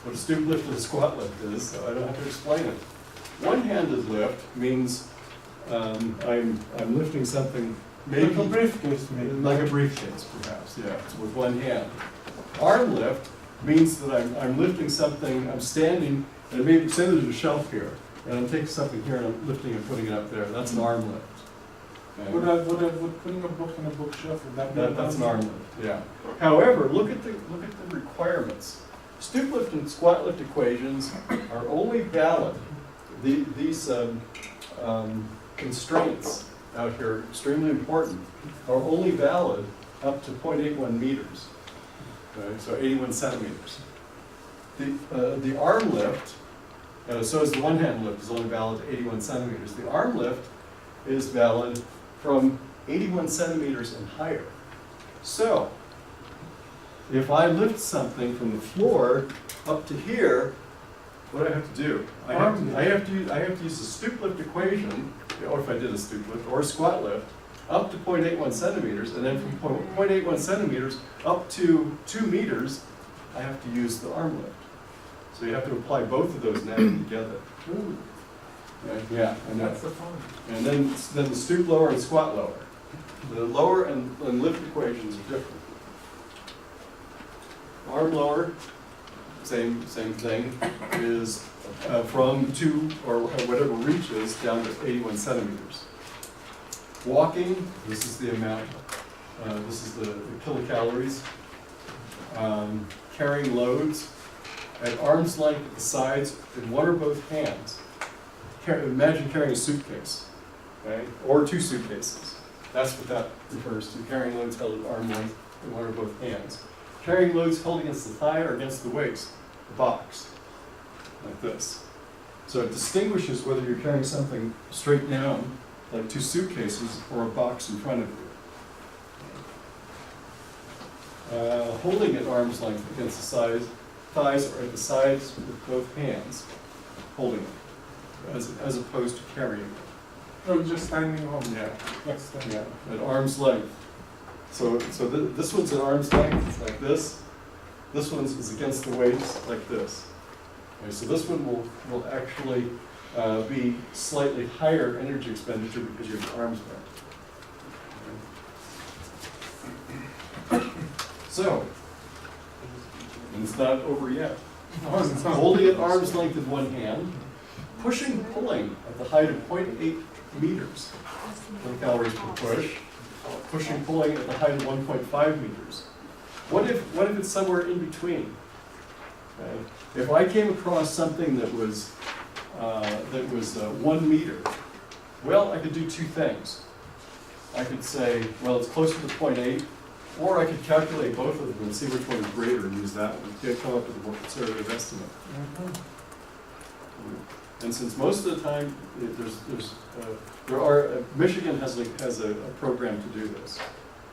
what a stoop lift and a squat lift is, so I don't have to explain it. One-handed lift means I'm lifting something maybe Like a briefcase, maybe. like a briefcase, perhaps. Yeah, with one hand. Arm lift means that I'm lifting something. I'm standing, and maybe say there's a shelf here, and I'm taking something here and I'm lifting and putting it up there. That's an arm lift. Okay? Would putting a book in a bookshelf, would that be That's an arm lift. Yeah. However, look at the requirements. stoop lift and squat lift equations are only valid, these constraints out here, extremely important, are only valid up to 0.81 meters, right? So 81 centimeters. The arm lift, so is the one-hand lift, is only valid to 81 centimeters. The arm lift is valid from 81 centimeters and higher. So, if I lift something from the floor up to here, what do I have to do? I have to use a stoop lift equation, or if I did a stoop lift, or a squat lift, up to 0.81 centimeters, and then from 0.81 centimeters up to 2 meters, I have to use the arm lift. So you have to apply both of those now together. Ooh, Yeah, I know. that's the fun. And then the stoop lower and squat lower. The lower and lift equations are different. Arm lower, same thing, is from 2 or whatever reaches down to 81 centimeters. Walking, this is the amount, this is the kilocalories. Carrying loads at arm's length at the sides in one or both hands. Imagine carrying a suitcase, okay, or 2 suitcases. That's what that refers to, carrying loads held at arm length in one or both hands. Carrying loads held against the thigh or against the waist, a box, like this. So it distinguishes whether you're carrying something straight down, like 2 suitcases, or a box in front of you. Holding at arm's length against the thighs or at the sides with both hands, holding it, as opposed to carrying it. Oh, just standing on. Yeah. That's the. Yeah, at arm's length. So this one's at arm's length, like this. This one's is against the waist, like this. Okay, so this one will actually be slightly higher energy expenditure because you have arm's length. So, and it's not over yet. Holding at arm's length in one hand, pushing, pulling at the height of 0.8 meters, kilocalories per push. Pushing, pulling at the height of 1.5 meters. What if it's somewhere in between? Okay. If I came across something that was 1 meter, well, I could do 2 things. I could say, well, it's closer to 0.8, or I could calculate both of them and see which one is greater and use that one to come up with a more conservative estimate. And since most of the time, Michigan has a program to do this.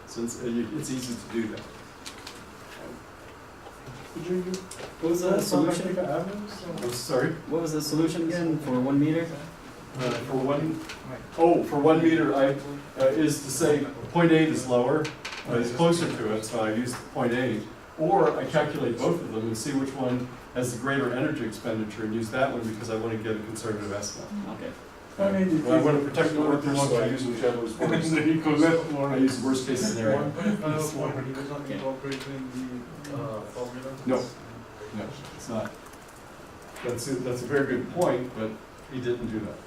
Since it's easy to do that. What was the solution? I'm sorry. What was the solution again for 1 meter? For 1 meter, is to say 0.8 is lower, it's closer to it, so I use 0.8. Or I calculate both of them and see which one has the greater energy expenditure and use that one because I want to get a conservative estimate. Okay. Well, I want to protect the workers, so I use whichever is worst. I use the worst case scenario. 1.5 is not incorporated in the formula? No, it's not. That's a very good point, but he didn't do that.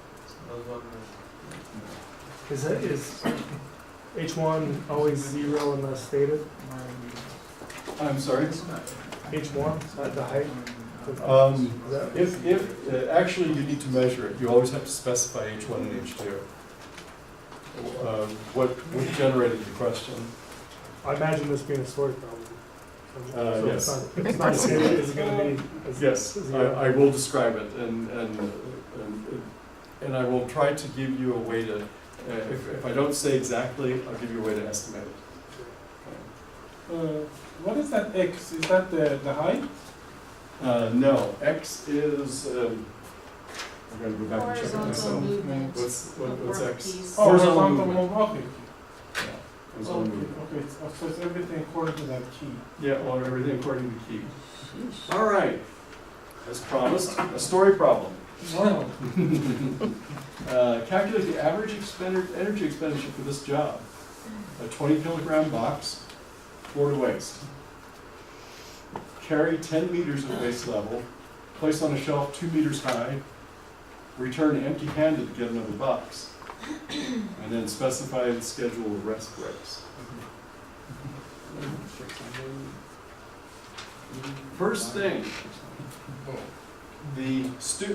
Is H1 always 0 in the stated? I'm sorry? H1 at the height? Actually you need to measure it, you always have to specify H1 and H2. What generated the question? I imagine this being a story problem. So Yes. It's not stated, is it going to be? Yes, I will describe it, and I will try to give you a way to, if I don't say exactly, I'll give you a way to estimate it. What is that X? Is that the height? No, X is, I'm going to go back and check it Horizontal myself. movement. What's X? Workpiece. Oh, Horizontal horizontal movement. movement. Okay. Yeah, Okay, horizontal movement. okay. So it's everything according to that key. Yeah, well, everything according to the key. All right, as promised, a story problem. Wow. Calculate the average energy expenditure for this job. A 20 kilogram box, floor to waist. Carry 10 meters at waist level, place on a shelf 2 meters high, return empty-handed to get another box, and then specify the schedule of rest breaks. First thing,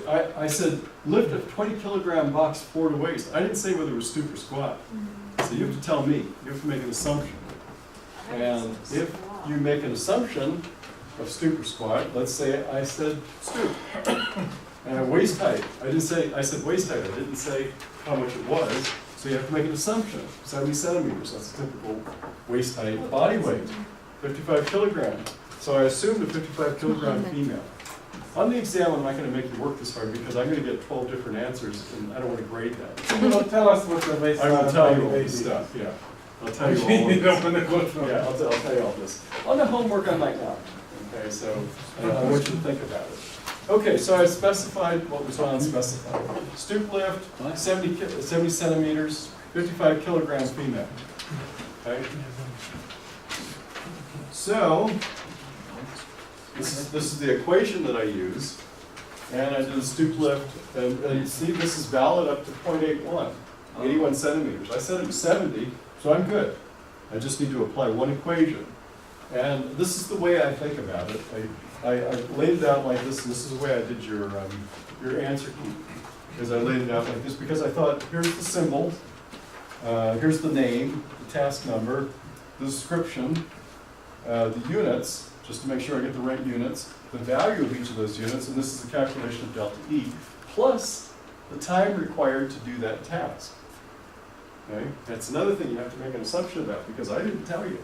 I said lift a 20 kilogram box floor to waist. I didn't say whether it was stoop or squat. So you have to tell me, you have to make an assumption. And if you make an assumption of stoop or squat, let's say I said stoop. And waist height, I said waist height, I didn't say how much it was. So you have to make an assumption, 70 centimeters, that's a typical waist height. Body weight, 55 kilograms. So I assumed a 55 kilogram female. On the exam, I'm not gonna make you work this hard because I'm gonna get 12 different answers and I don't wanna grade that. You will tell us what the waist. I will tell you all this stuff, yeah. I'll tell you all You of don't this. wanna go through. Yeah, I'll tell you all this. On the homework, I might not. Okay, so I want you to think about it. Okay, so I specified what was unspecified. Stoop lift, 70 centimeters, 55 kilograms female. Okay? So, this is the equation that I use. And I did a stoop lift, and you see this is valid up to 0.81, 81 centimeters. I said it was 70, so I'm good. I just need to apply one equation. And this is the way I think about it. I laid it out like this, and this is the way I did your answer key. Because I laid it out like this, because I thought, here's the symbol, here's the name, the task number, the description, the units, just to make sure I get the right units, the value of each of those units, and this is the calculation of delta E, plus the time required to do that task. Okay? That's another thing you have to make an assumption about, because I didn't tell you.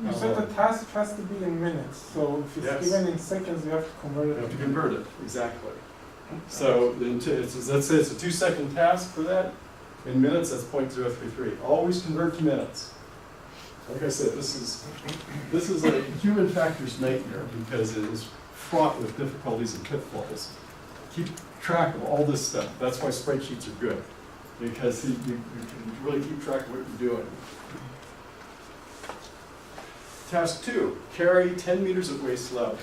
You said the task has to be in minutes, so if it's Yes. given in seconds, you have to convert You it. have to convert it, exactly. So, let's say it's a 2-second task for that. In minutes, that's 0.033. Always convert to minutes. Like I said, this is a human factors nightmare because it is fraught with difficulties and pitfalls. Keep track of all this stuff. That's why spreadsheets are good, because you can really keep track of what you're doing. Task 2, carry 10 meters at waist level.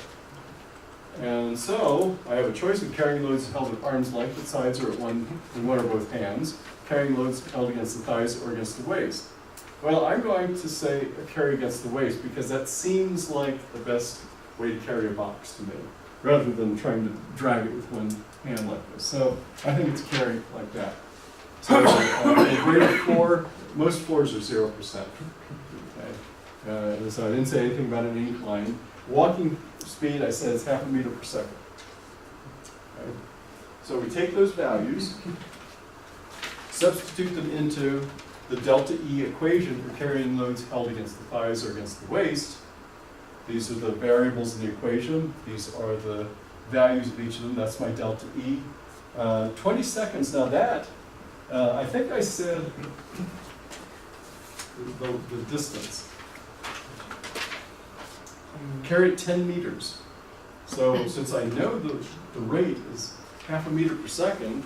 And so, I have a choice of carrying loads held at arm's length at sides or at one or both hands, carrying loads held against the thighs or against the waist. Well, I'm going to say carry against the waist because that seems like the best way to carry a box to me, rather than trying to drag it with one hand like this. So, I think it's carry like that. So, a graded floor, most floors are 0%. So I didn't say anything about an incline. Walking speed, I said, is 0.5 meter per second. Okay. So we take those values, substitute them into the delta E equation for carrying loads held against the thighs or against the waist. These are the variables in the equation. These are the values of each of them. That's my delta E. 20 seconds. Now that, I think I said the distance. Carry it 10 meters. So since I know the rate is 0.5 meter per second,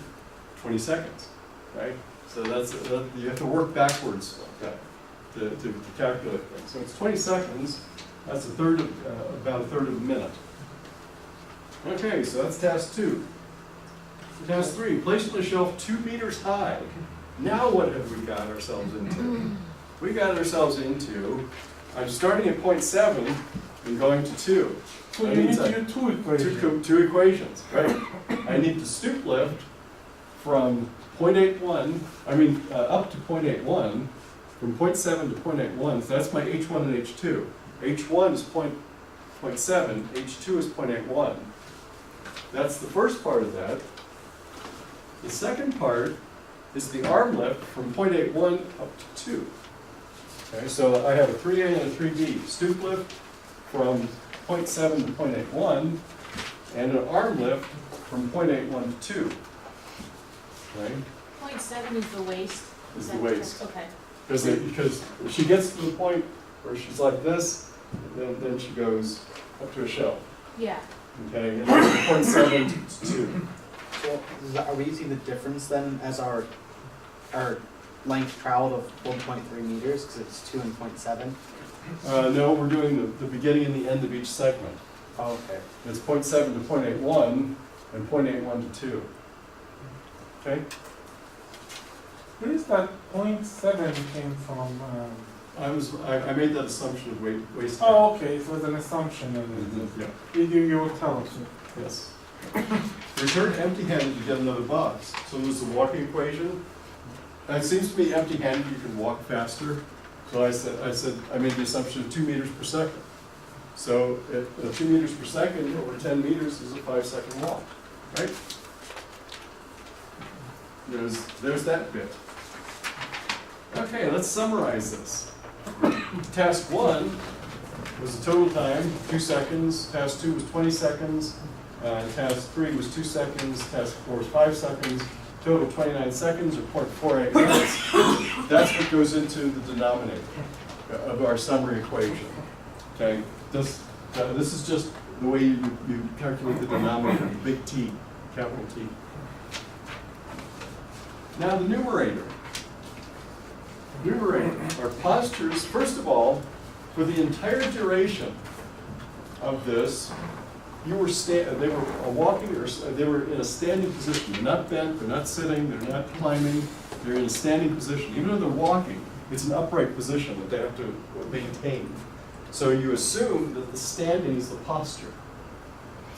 20 seconds, right? So you have to work backwards like that to calculate things. So it's 20 seconds. That's about a third of a minute. Okay, so that's task 2. Task 3, place on the shelf 2 meters high. Now what have we got ourselves into? We got ourselves into, I'm starting at 0.7 and going to 2. So That you means need your two equations. two equations, right? I need to stoop lift from 0.81, up to 0.81, from 0.7 to 0.81, so that's my H1 and H2. H1 is 0.7, H2 is 0.81. That's the first part of that. The second part is the arm lift from 0.81 up to 2. Okay, so I have a 3A and a 3B. Stoop lift from 0.7 to 0.81, and an arm lift from 0.81 to 2. Okay, 0.7 is the waist. is that the waist. correct? Okay. Because if she gets to the point where she's like this, then she goes up to a shelf. Yeah. Okay, and that's 0.7 to 2. So are we using the difference then as our length traveled of 1.3 meters because it's 2 and 0.7? No, we're doing the beginning and the end of each segment. Oh, okay. It's 0.7 to 0.81 and 0.81 to 2. Okay? Where is that 0.7 came from? I made that assumption of waste. Oh, okay, it was an assumption, Yeah, you will tell us. yes. Return empty-handed, you get another box. So there's the walking equation. And it seems to me empty-handed, you can walk faster. So I made the assumption of 2 meters per second. So 2 meters per second over 10 meters is a 5-second walk, right? There's that bit. Okay, let's summarize this. Task 1 was the total time, 2 seconds. Task 2 was 20 seconds. Task 3 was 2 seconds. Task 4 was 5 seconds. Total 29 seconds, or 0.48 minutes. That's what goes into the denominator of our summary equation. Okay, this is just the way you calculate the denominator, big T, capital T. Now the numerator. Our postures, first of all, for the entire duration of this, they were walking, or they were in a standing position. They're not bent, they're not sitting, they're not climbing, they're in a standing position. Even though they're walking, it's an upright position that they have to maintain. So you assume that the standing is the posture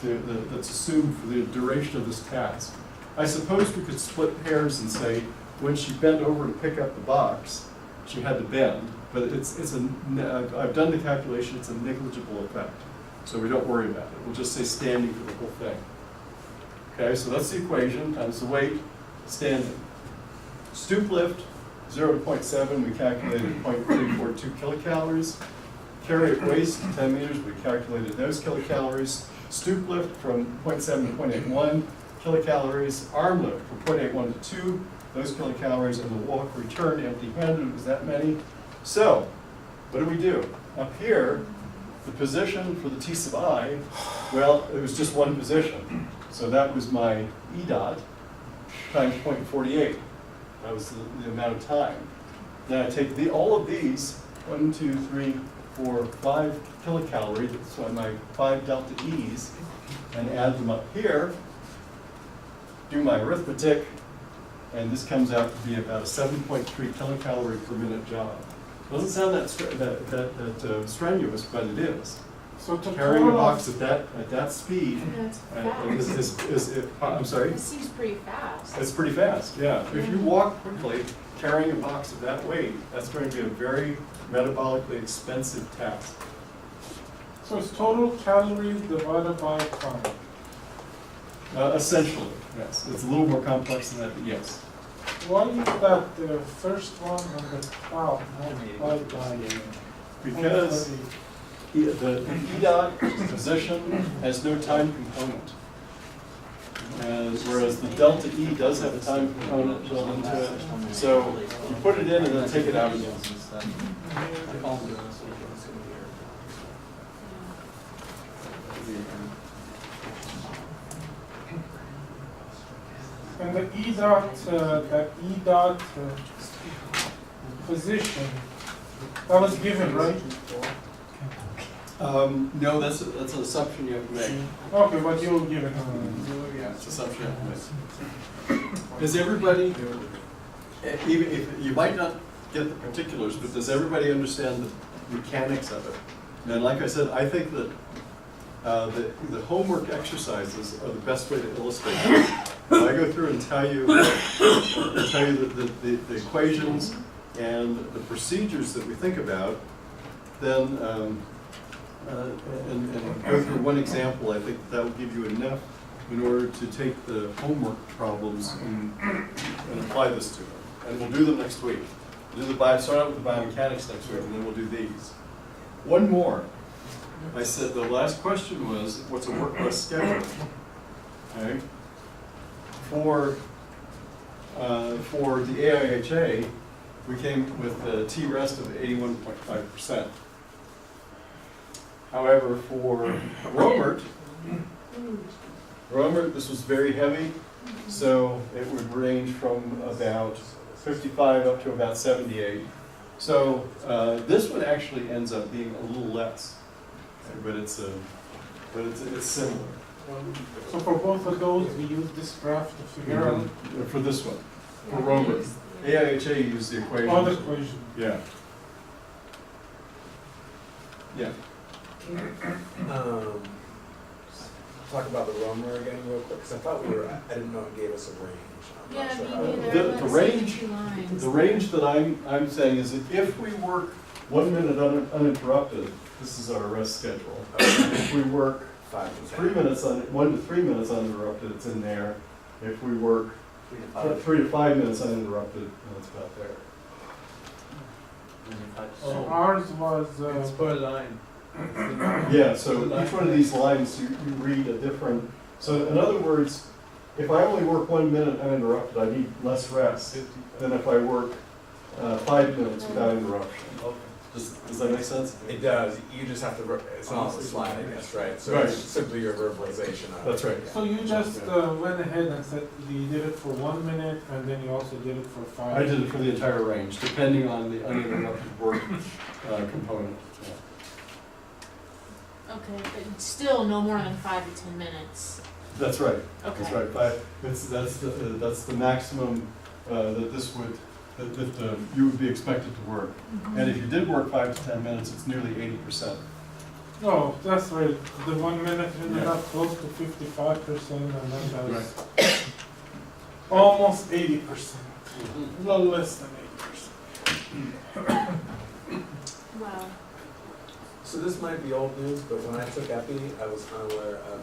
that's assumed for the duration of this task. I suppose we could split hairs and say, when she bent over to pick up the box, she had to bend, but I've done the calculation, it's a negligible effect. So we don't worry about it. We'll just say standing for the whole thing. Okay, so that's the equation times the weight, standing. Stoop lift, 0 to 0.7, we calculated 0.342 kilocalories. Carry at waist, 10 meters, we calculated those kilocalories. Stoop lift from 0.7 to 0.81 kilocalories. Arm lift from 0.81 to 2, those kilocalories. And the walk return empty-handed was that many. So, what do we do? Up here, the position for the T sub I, well, it was just one position. So that was my E dot times 0.48. That was the amount of time. Then I take all of these, 1, 2, 3, 4, 5 kilocalories, so my 5 delta E's, and add them up here, do my arithmetic, and this comes out to be about a 7.3 kilocalorie per minute job. Doesn't sound that strenuous, but it is. So to Carrying a total box at that speed, That's fast. I'm sorry? This seems pretty fast. It's pretty fast, yeah. If you walk quickly, carrying a box of that weight, that's going to be a very metabolically expensive task. So it's total calories divided by time. Essentially, yes. It's a little more complex than that, but yes. Why is that the first one on the top multiplied by? Because the E dot position has no time component. Whereas the delta E does have a time component built into it. So you put it in and then take it out again. And the E dot position, that was given, right? No, that's an assumption you have to make. Okay, but you'll give it. Yeah, it's an assumption you have to make. Does everybody, even if you might not get the particulars, but does everybody understand the mechanics of it? And like I said, I think that the homework exercises are the best way to illustrate this. When I go through and tell you the equations and the procedures that we think about, then and go through one example, I think that will give you enough in order to take the homework problems and apply this to them. And we'll do them next week. We'll do start out with the biomechanics next week, and then we'll do these. One more. I said the last question was, what's a work rest schedule? Okay. For the AIHA, we came with a T rest of 81.5%. However, for Romert, this was very heavy, so it would range from about 55 up to about 78. So this one actually ends up being a little less, okay, but it's similar. So for both of those, we use this graph to figure out For this one, for Romert. AIHA used the equation. all the equations. Yeah. Yeah. Talk about the roamer again real quick, because I thought I didn't know it gave us a range. I'm not Yeah, sure me how- neither. The I'm not seeing range- two lines. The range that I'm saying is that if we work 1 minute uninterrupted, this is our rest schedule. If we work 5 to 10. 3 minutes, 1 to 3 minutes uninterrupted, it's in there. If we work 3 to 5. 3 to 5 minutes uninterrupted, it's about there. So ours was, It's per line. Yeah, so each one of these lines, you read a different, so in other words, if I only work 1 minute uninterrupted, I need less rest than if I work 5 minutes without interruption. Does that make sense? It does, you just have to, it's not on the slide, I guess, right? So Right. it's simply your verbalization of it. That's right. so you just went ahead and said you did it for 1 minute and then you also did it for 5. I did it for the entire range, depending on the uninterrupted work component. Okay, but still no more than 5 to 10 minutes. That's right. Okay. That's right. That's the maximum that this would, that you would be expected to work. Mhm. And if you did work 5 to 10 minutes, it's nearly 80%. Oh, that's right. The 1 minute ended Yeah. up close to 55% and then there's almost 80%. A little less than 80%. Wow. So this might be old news, but when I took EPI, I was unaware of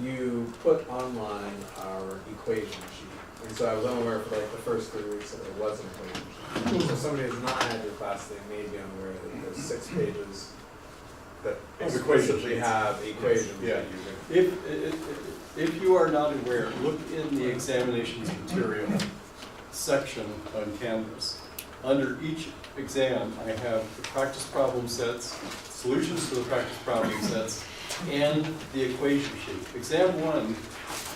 you put online our equation sheet. And so I was unaware for like the first 3 weeks that there was an equation sheet. So if somebody has not had your class, they may be unaware that there's 6 pages that Of equation explicitly sheets. have equations Yeah. that you can. If you are not aware, look in the examinations material section on Canvas. Under each exam, I have the practice problem sets, solutions to the practice problem sets, and the equation sheet. Exam 1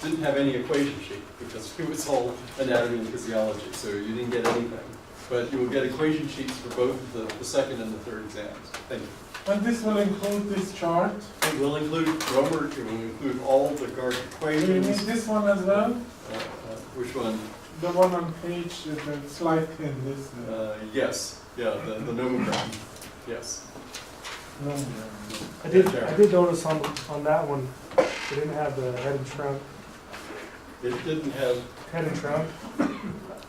didn't have any equation sheet because it was all anatomy and physiology, so you didn't get anything. But you will get equation sheets for both the second and the third exams. Thank you. And this will include this chart. It will include Romer, it will include all the guard Do you equations. need this one as well? Which one? The one on page, the slide 10, this. Yes, yeah, the nomogram, yes. No. I did notice on that one, they didn't have the head and trunk. It didn't have, Head and trunk.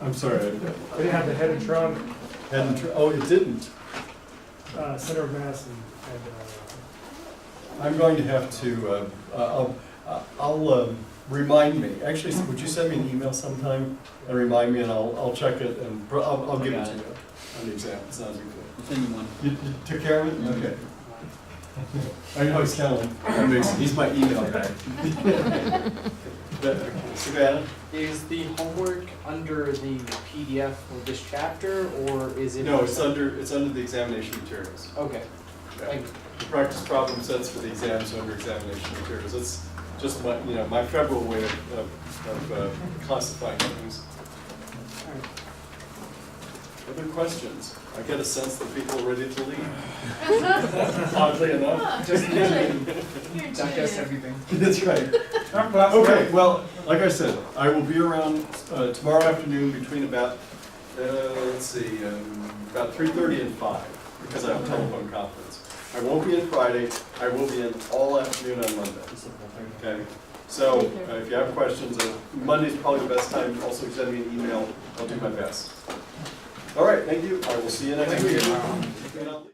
I'm sorry. They didn't have the head and trunk, Oh, it didn't. center of mass and I'm going to have to, I'll remind me. Actually, would you send me an email sometime and remind me and I'll check it and I'll give it to you on the exam. It's not a big deal. I'll send you one. You took care of it? Okay. I know he's counting. He's my email guy. Savannah? Is the homework under the PDF for this chapter, or is it? No, it's under the examination materials. Okay, Yeah. thank you. The practice problem sets for the exams are under examination materials. It's just my federal way of classifying things. Other questions? I get a sense that people are ready to leave. Oddly enough. Just Digest everything. That's right. Okay, well, like I said, I will be around tomorrow afternoon between about, about 3:30 and 5, because I have a telephone conference. I won't be in Friday, I will be in all afternoon on Monday. Okay? So, if you have questions, Monday's probably the best time. Also send me an email, I'll do my best. All right, thank you, I will see you next week.